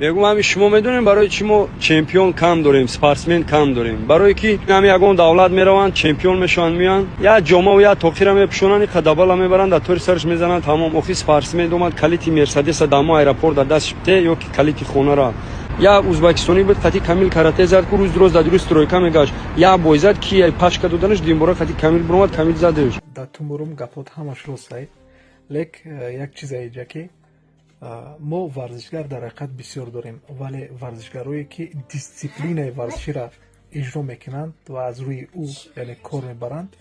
بگم همین شما میدونین برای چی ما چمپیون کم داریم، سپورتسمن کم داریم؟ برای کی همین یگان دولت میروند چمپیون میشن میان یا جامه و یا توقیره میپوشونن خدابالا میبرن در طور سرش میزنن تمام اخی سپورتسمن اومد کلیتی مرسدس دامو ایرپورت در دست شده یا کی کلیتی خونه را یا ازبکستانی بود خاطی کامل کاراته زد کو روز درست در درست ترویکا میگاش یا بویزد کی پاشکا دادنش دیمبورا خاطی کامل برومد کامل زدش در تومورم گپوت همش روسای لک یک چیز ایجا که ما ورزشگر در حقیقت بسیار داریم ولی ورزشگرایی که دیسیپلین ورزشی را اجرا میکنند و از روی او یعنی کار میبرند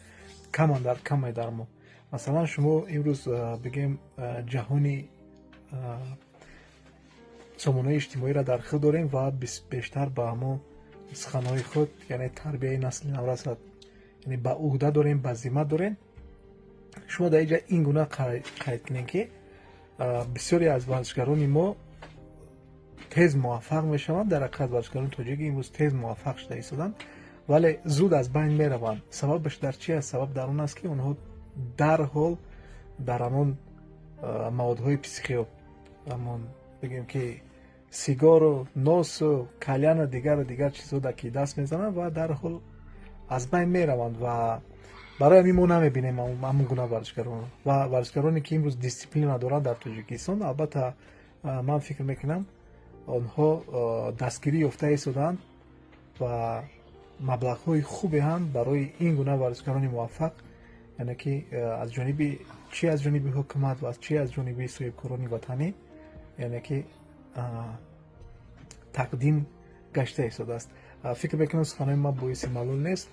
کم در ما. مثلا شما امروز بگیم جهانی سامانه اجتماعی را در خود داریم و بیشتر به همون سخنهای خود یعنی تربیه نسل نو را یعنی به عهده داریم به ذمه داریم. شما در اینجا این گونه قید کنید که بسیاری از ورزشگران ما تیز موفق میشوند. در حقیقت ورزشگران تاجیکی امروز تیز موفق شده ایستادند ولی زود از بین میروند. سببش در چی است؟ سبب در اون است که اونها در حال در همون موادهای پسیخیوب همون بگیم که سیگار و نوس و کلیان و دیگر چیزها در که دست میزنند و در حال از بین میروند و برای همین ما نمیبینیم همون گونه ورزشگران و ورزشگرانی که امروز دیسیپلین ندارند در تاجیکستان. البته من فکر میکنم آنها دستگیری یافته ایستادند و مبلغ‌های خوبی هم برای این گونه ورزشگران موفق یعنی که از جانب حکومت و از جانب صاحبکاران وطنی یعنی که تقدیم گشته ایستاده است. فکر میکنم سخنان ما باعث معلوم نیست.